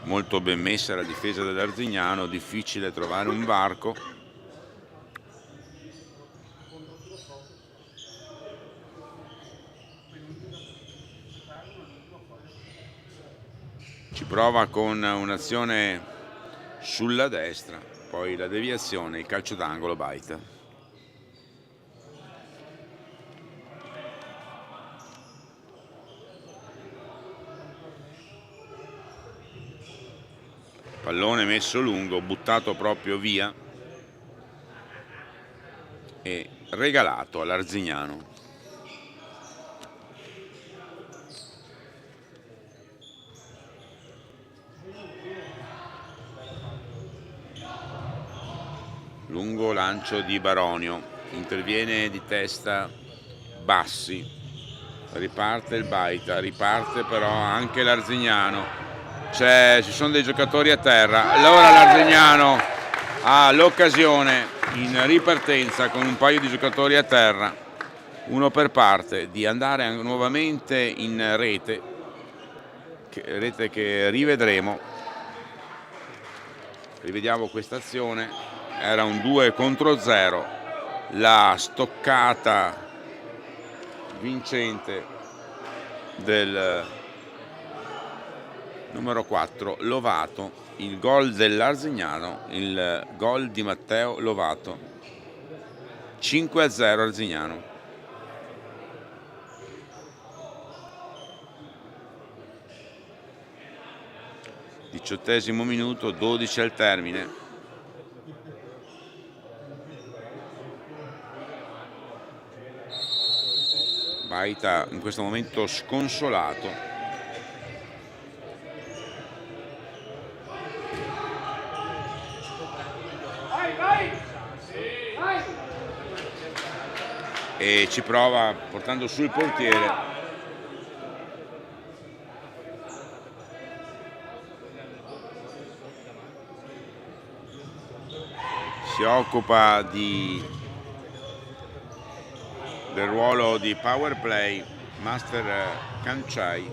Molto ben messa la difesa dell'Arzignano, difficile trovare un varco. Ci prova con un'azione sulla destra, poi la deviazione, il calcio d'angolo Baita. Pallone messo lungo, buttato proprio via e regalato all'Arzignano. Lungo lancio di Baronio, interviene di testa Bassi, riparte il Baita, riparte però anche l'Arzignano. Ci sono dei giocatori a terra, allora l'Arzignano ha l'occasione in ripartenza con un paio di giocatori a terra, uno per parte, di andare nuovamente in rete che rivedremo. Rivediamo questa azione, era un 2 contro 0, la stoccata vincente del numero 4 Lovato, il gol dell'Arzignano, il gol di Matteo Lovato, 5-0 Arzignano. Diciottesimo minuto, 12 al termine. Baita in questo momento sconsolato. E ci prova portando sul portiere. Si occupa del ruolo di power play Master Kanchai,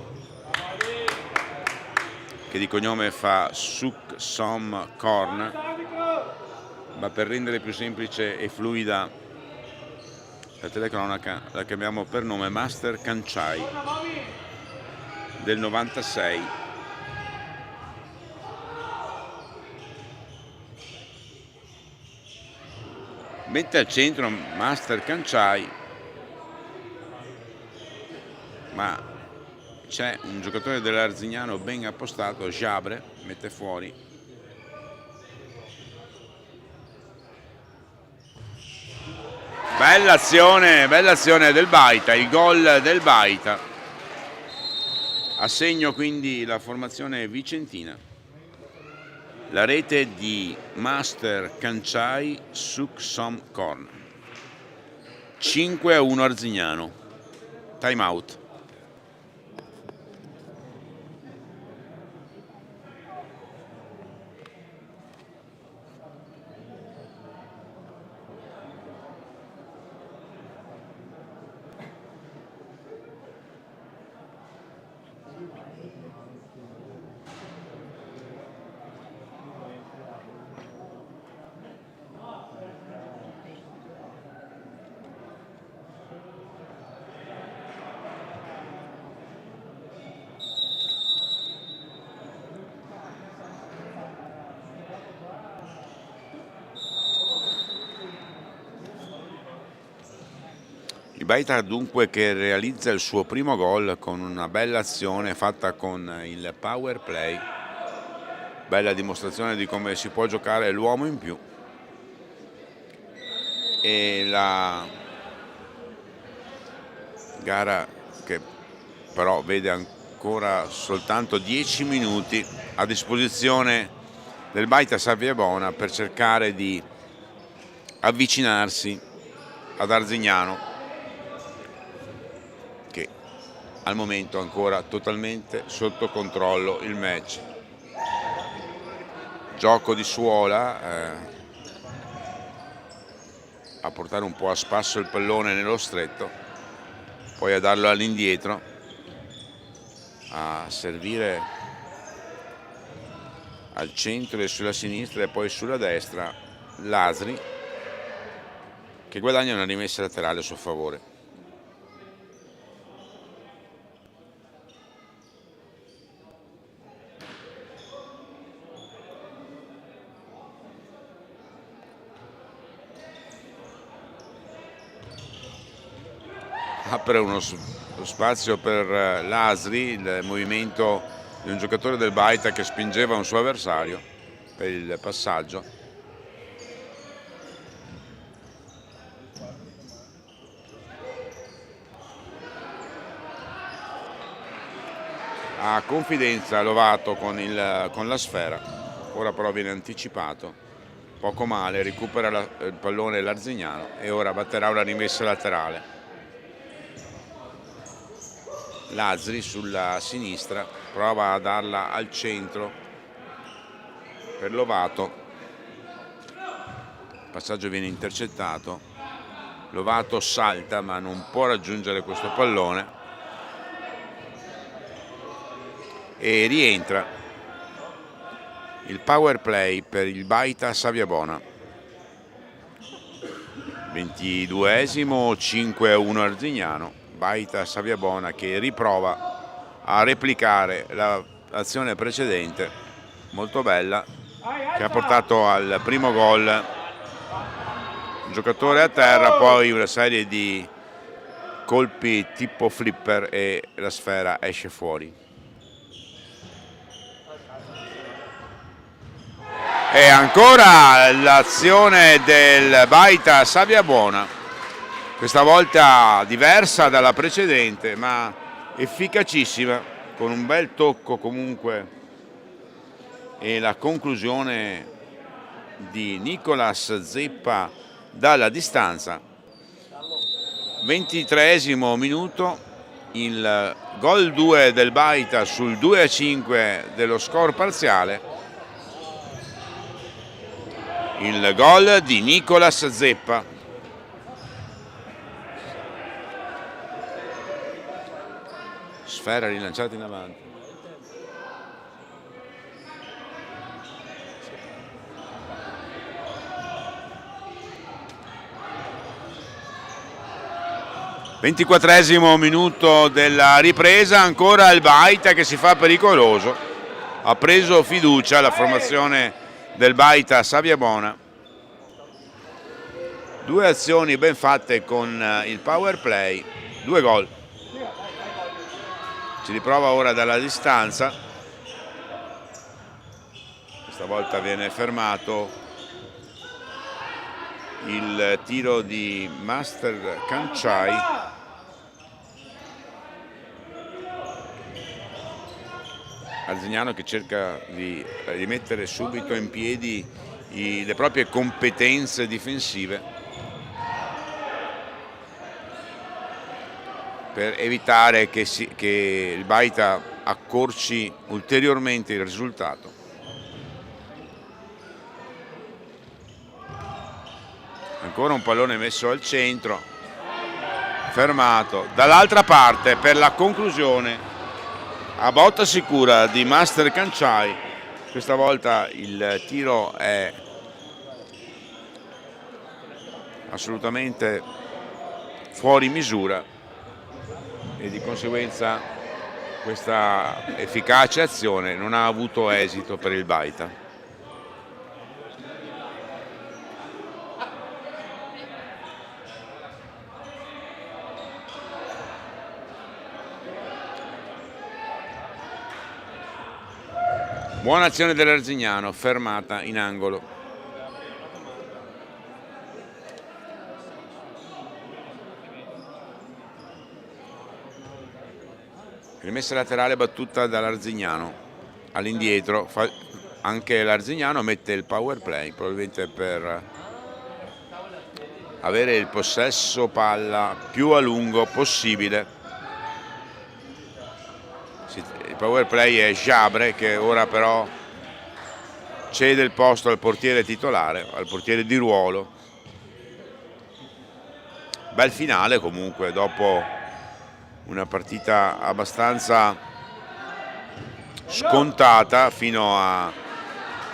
che di cognome fa Suk Som Korn, ma per rendere più semplice e fluida la telecronaca la chiamiamo per nome Master Kanchai, del 96. Mette al centro Master Kanchai, ma c'è un giocatore dell'Arzignano ben appostato, Jabre, mette fuori. Bella azione del Baita, il gol del Baita. A segno quindi la formazione vicentina. La rete di Master Kanchai Suk Som Korn. 5-1 Arzignano. Time out. Il Baita dunque che realizza il suo primo gol con una bella azione fatta con il power play, bella dimostrazione di come si può giocare l'uomo in più, e la gara che però vede ancora soltanto 10 minuti a disposizione del Baita Saviabona per cercare di avvicinarsi ad Arzignano, che al momento è ancora totalmente sotto controllo il match. Gioco di Suola a portare un po' a spasso il pallone nello stretto, poi a darlo all'indietro, a servire al centro e sulla sinistra e poi sulla destra Lasri, che guadagna una rimessa laterale a suo favore. Apre uno spazio per Lasri, il movimento di un giocatore del Baita che spingeva un suo avversario per il passaggio. Ha confidenza Lovato con la sfera, ora però viene anticipato, poco male, recupera il pallone l'Arzignano e ora batterà una rimessa laterale. Lasri sulla sinistra prova a darla al centro per Lovato, il passaggio viene intercettato, Lovato salta ma non può raggiungere questo pallone e rientra il power play per il Baita Saviabona. 22esimo, 5-1 Arzignano. Baita Saviabona che riprova a replicare l'azione precedente, molto bella, che ha portato al primo gol. Un giocatore a terra, poi una serie di colpi tipo flipper e la sfera esce fuori. E ancora l'azione del Baita Saviabona, questa volta diversa dalla precedente ma efficacissima, con un bel tocco comunque, e la conclusione di Nicolas Zeppa dalla distanza. 23esimo minuto, il gol 2 del Baita sul 2-5 dello score parziale, il gol di Nicolas Zeppa. Sfera rilanciata in avanti. Ventiquattresimo minuto della ripresa, ancora il Baita che si fa pericoloso. Ha preso fiducia la formazione del Baita Saviabona. Due azioni ben fatte con il power play, 2 gol. Si riprova ora dalla distanza, questa volta viene fermato il tiro di Master Kancai. Arzignano che cerca di rimettere subito in piedi le proprie competenze difensive per evitare che il Baita accorci ulteriormente il risultato. Ancora un pallone messo al centro, fermato dall'altra parte per la conclusione a botta sicura di Master Kancai. Questa volta il tiro è assolutamente fuori misura e di conseguenza questa efficace azione non ha avuto esito per il Baita. Buona azione dell'Arzignano, fermata in angolo. Rimessa laterale battuta dall'Arzignano. All'indietro, anche l'Arzignano mette il power play, probabilmente per avere il possesso palla più a lungo possibile. Il power play è Jabre, che ora però cede il posto al portiere titolare, al portiere di ruolo. Bel finale comunque, dopo una partita abbastanza scontata fino a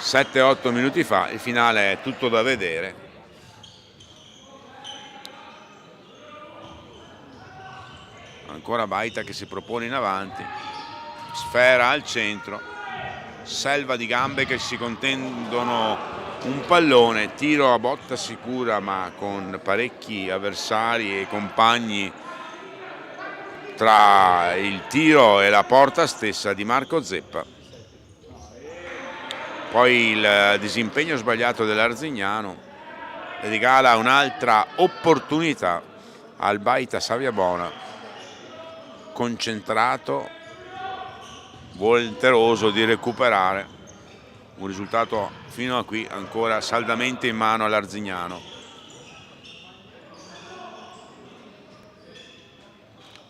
7-8 minuti fa. Il finale è tutto da vedere. Ancora Baita che si propone in avanti, sfera al centro, selva di gambe che si contendono un pallone, tiro a botta sicura ma con parecchi avversari e compagni tra il tiro e la porta stessa di Marco Zeppa. Poi il disimpegno sbagliato dell'Arzignano regala un'altra opportunità al Baita Saviabona, concentrato, volenteroso di recuperare un risultato fino a qui ancora saldamente in mano all'Arzignano.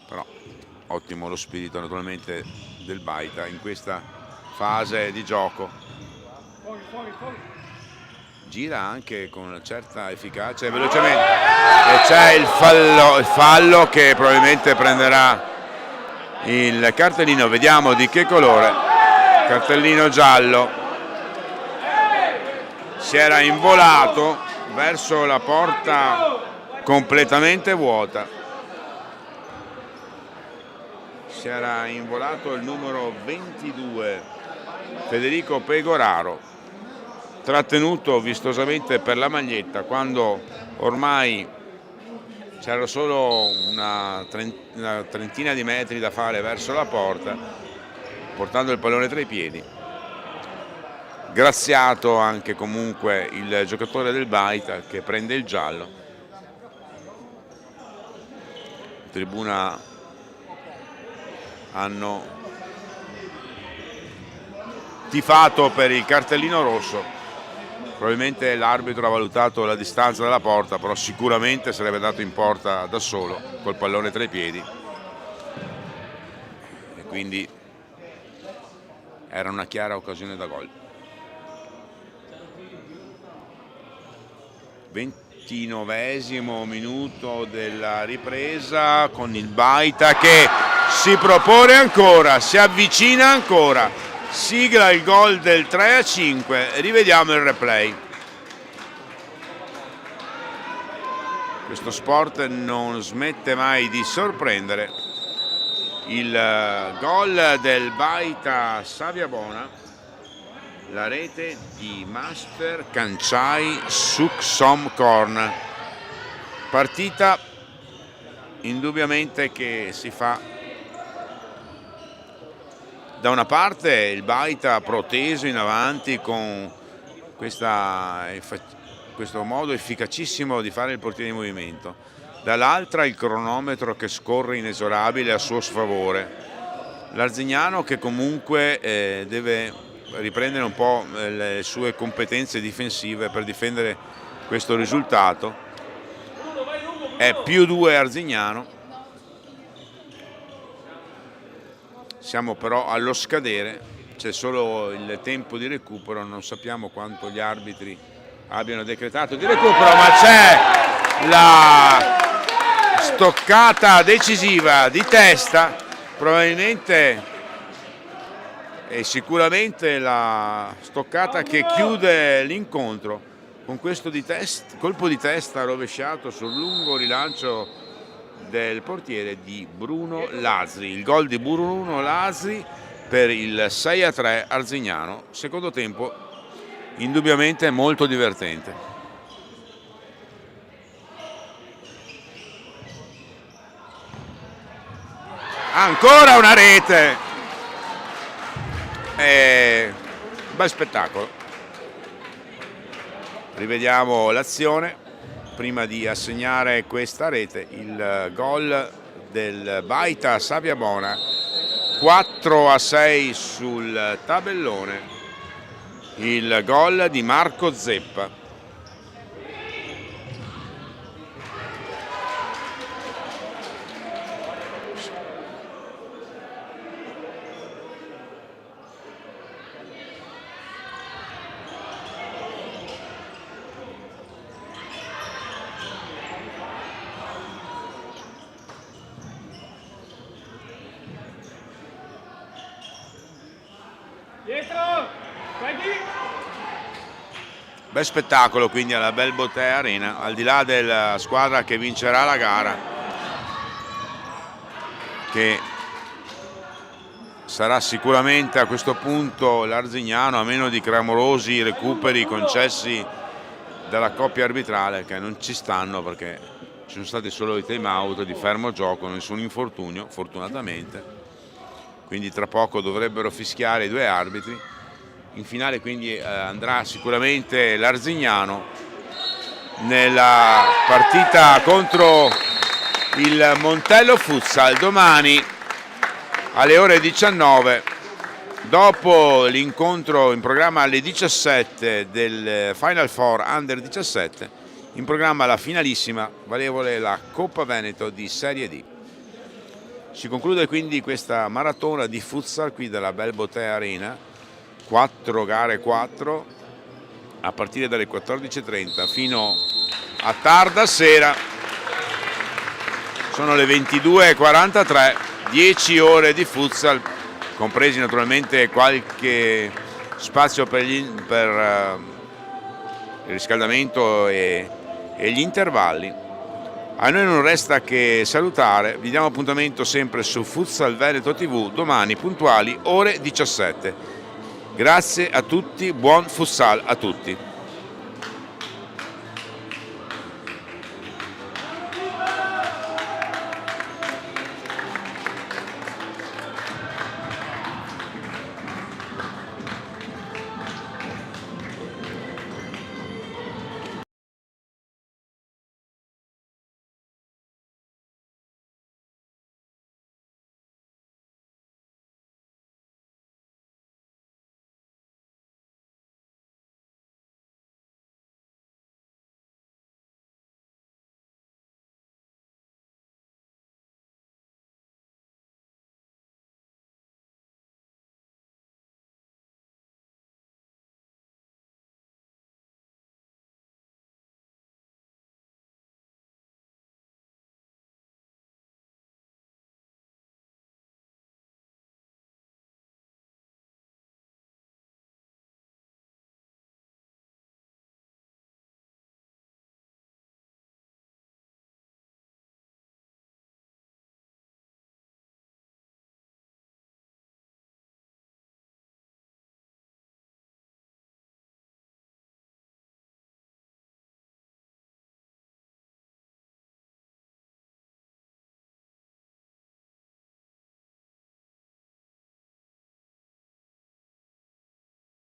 Però ottimo lo spirito naturalmente del Baita in questa fase di gioco. Gira anche con una certa efficacia e velocemente, e c'è il fallo che probabilmente prenderà il cartellino. Vediamo di che colore. Cartellino giallo. Si era involato verso la porta completamente vuota. Si era involato il numero 22 Federico Pegoraro, trattenuto vistosamente per la maglietta quando ormai c'era solo una trentina di metri da fare verso la porta, portando il pallone tra i piedi. Graziato anche comunque il giocatore del Baita che prende il giallo. In tribuna hanno tifato per il cartellino rosso. Probabilmente l'arbitro ha valutato la distanza dalla porta, però sicuramente sarebbe andato in porta da solo col pallone tra i piedi, e quindi era una chiara occasione da gol. 29esimo minuto della ripresa, con il Baita che si propone ancora, si avvicina ancora, sigla il gol del 3-5. Rivediamo il replay. Questo sport non smette mai di sorprendere. Il gol del Baita Saviabona, la rete di Master Kancai Suksom-Korn. Partita indubbiamente che si fa da una parte il Baita proteso in avanti con questo modo efficacissimo di fare il portiere in movimento, dall'altra il cronometro che scorre inesorabile a suo sfavore. L'Arzignano che comunque deve riprendere un po' le sue competenze difensive per difendere questo risultato. È +2 Arzignano. Siamo però allo scadere, c'è solo il tempo di recupero, non sappiamo quanto gli arbitri abbiano decretato di recupero, ma c'è la stoccata decisiva di testa, probabilmente e sicuramente la stoccata che chiude l'incontro con questo colpo di testa rovesciato sul lungo rilancio del portiere di Bruno Lasri. Il gol di Bruno Lasri per il 6-3 Arzignano. Secondo tempo indubbiamente molto divertente. Ancora una rete. bel spettacolo. Rivediamo l'azione prima di assegnare questa rete, il gol del Baita Sabbiabona, 4-6 sul tabellone, il gol di Marco Zeppa. Bel spettacolo quindi alla Bell Bottega Arena, al di là della squadra che vincerà la gara, che sarà sicuramente a questo punto l'Arzignano, a meno di clamorosi recuperi concessi dalla coppia arbitrale, che non ci stanno perché ci sono stati solo i time out di fermo gioco, nessun infortunio fortunatamente, quindi tra poco dovrebbero fischiare i due arbitri. In finale quindi andrà sicuramente l'Arzignano nella partita contro il Montello Futsal domani alle ore 19, dopo l'incontro in programma alle 17 del Final Four Under 17, in programma la finalissima valevole la Coppa Veneto di Serie D. Si conclude quindi questa maratona di futsal qui dalla Bell Bottega Arena, 4 gare 4 a partire dalle 14:30 fino a tarda sera. Sono le 22:43, 10 ore di futsal, compresi naturalmente qualche spazio per il riscaldamento e gli intervalli. A noi non resta che salutare, vi diamo appuntamento sempre su Futsal Veneto TV domani puntuali ore 17. Grazie a tutti, buon futsal a tutti.